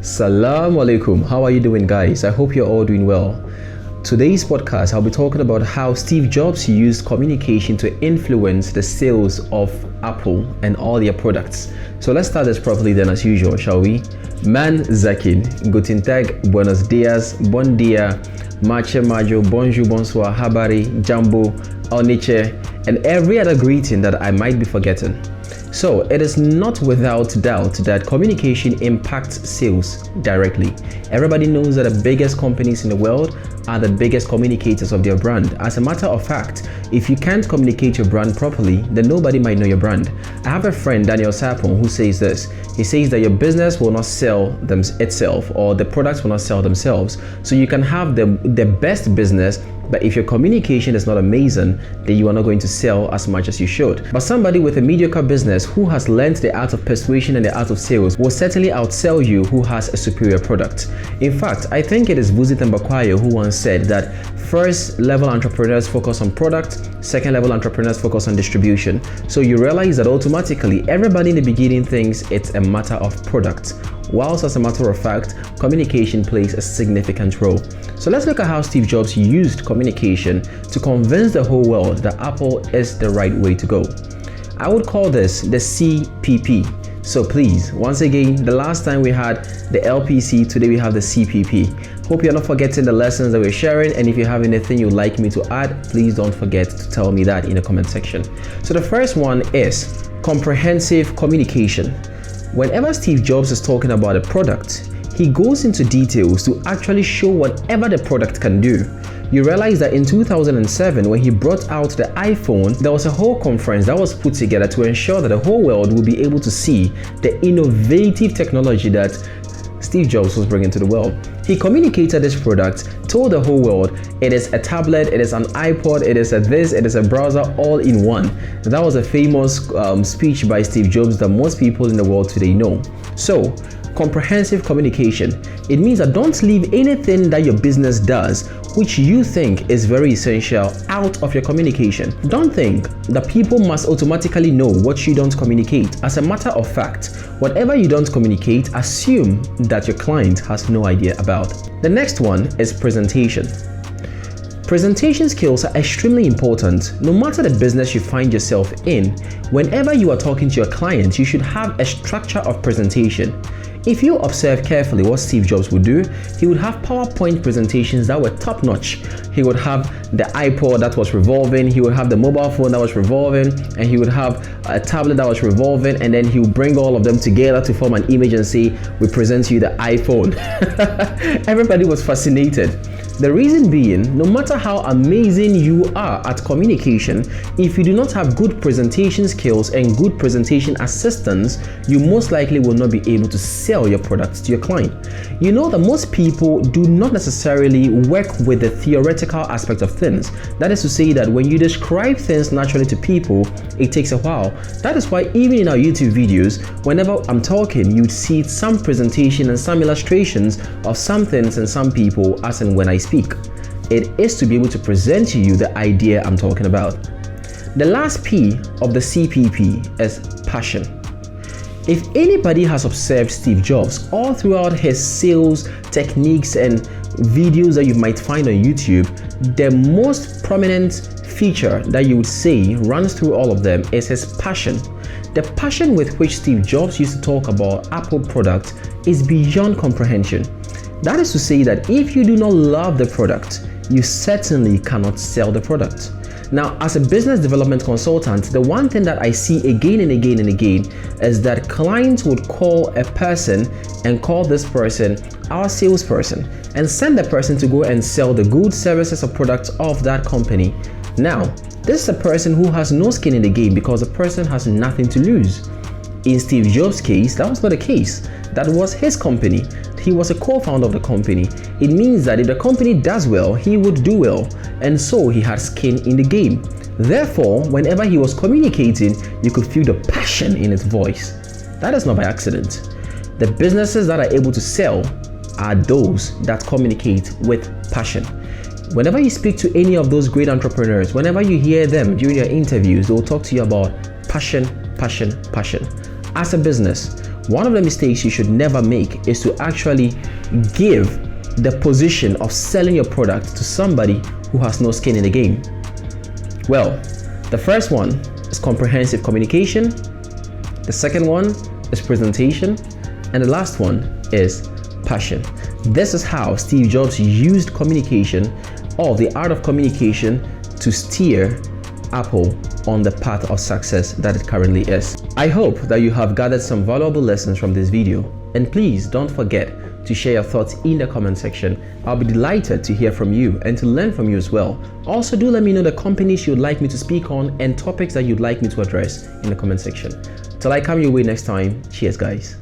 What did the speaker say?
Assalamu alaikum. How are you doing, guys? I hope you're all doing well. Today's podcast, I'll be talking about how Steve Jobs used communication to influence the sales of Apple and all their products. So let's start this properly then, as usual, shall we? Man Zakin, Guten Tag, Buenos Dias, Bon Dia, Mache Majo, Bonjour, Bonsoir, Habari, Jambo, Oniche, and every other greeting that I might be forgetting. So it is not without doubt that communication impacts sales directly. Everybody knows that the biggest companies in the world are the biggest communicators of their brand. As a matter of fact, if you can't communicate your brand properly, then nobody might know your brand. I have a friend, Daniel Sapon, who says this. He says that your business will not sell itself, or the products will not sell themselves. So you can have the best business, but if your communication is not amazing, then you are not going to sell as much as you should. But somebody with a mediocre business who has learned the art of persuasion and the art of sales will certainly outsell you who has a superior product. In fact, I think it is Buzi Tambakwayo who once said that first level entrepreneurs focus on product, second level entrepreneurs focus on distribution. So you realize that automatically everybody in the beginning thinks it's a matter of product, whilst as a matter of fact, communication plays a significant role. So let's look at how Steve Jobs used communication to convince the whole world that Apple is the right way to go. I would call this the C.P.P. So please, once again, the last time we had the LPC, today we have the C.P.P. Hope you're not forgetting the lessons that we're sharing, and if you have anything you'd like me to add, please don't forget to tell me that in the comment section. So the first one is comprehensive communication. Whenever Steve Jobs is talking about a product, he goes into details to actually show whatever the product can do. You realize that in 2007, when he brought out the iPhone, there was a whole conference that was put together to ensure that the whole world will be able to see the innovative technology that Steve Jobs was bringing to the world. He communicated this product, told the whole world it is a tablet, it is an iPod, it is a this, it is a browser, all in one. That was a famous speech by Steve Jobs that most people in the world today know. So, comprehensive communication. It means that don't leave anything that your business does which you think is very essential out of your communication. Don't think that people must automatically know what you don't communicate. As a matter of fact, whatever you don't communicate, assume that your client has no idea about. The next one is presentation. Presentation skills are extremely important. No matter the business you find yourself in, whenever you are talking to your client, you should have a structure of presentation. If you observe carefully what Steve Jobs would do, he would have PowerPoint presentations that were top-notch. He would have the iPod that was revolving, he would have the mobile phone that was revolving, and he would have a tablet that was revolving, and then he would bring all of them together to form an image and say, "We present you the iPhone." Everybody was fascinated. The reason being, no matter how amazing you are at communication, if you do not have good presentation skills and good presentation assistance, you most likely will not be able to sell your products to your client. You know that most people do not necessarily work with the theoretical aspect of things. That is to say that when you describe things naturally to people, it takes a while. That is why even in our YouTube videos, whenever I'm talking, you'd see some presentation and some illustrations of some things and some people as and when I speak. It is to be able to present to you the idea I'm talking about. The last P of the C.P.P. is passion. If anybody has observed Steve Jobs all throughout his sales techniques and videos that you might find on YouTube, the most prominent feature that you would say runs through all of them is his passion. The passion with which Steve Jobs used to talk about Apple product is beyond comprehension. That is to say that if you do not love the product, you certainly cannot sell the product. Now, as a business development consultant, the one thing that I see again and again and again is that clients would call a person and call this person our salesperson and send the person to go and sell the goods, services, or products of that company. Now, this is a person who has no skin in the game because the person has nothing to lose. In Steve Jobs' case, that was not the case. That was his company. He was a co-founder of the company. It means that if the company does well, he would do well, and so he had skin in the game. Therefore, whenever he was communicating, you could feel the passion in his voice. That is not by accident. The businesses that are able to sell are those that communicate with passion. Whenever you speak to any of those great entrepreneurs, whenever you hear them during your interviews, they will talk to you about passion, passion, passion. As a business, One of the mistakes you should never make is to actually give the position of selling your product to somebody who has no skin in the game. Well, the first one is comprehensive communication, the second one is presentation, and the last one is passion. This is how Steve Jobs used communication, or the art of communication, to steer Apple on the path of success that it currently is. I hope that you have gathered some valuable lessons from this video, and please don't forget to share your thoughts in the comment section. I'll be delighted to hear from you and to learn from you as well. Also, do let me know the companies you'd like me to speak on and topics that you'd like me to address in the comment section. Till I come your way next time, cheers guys.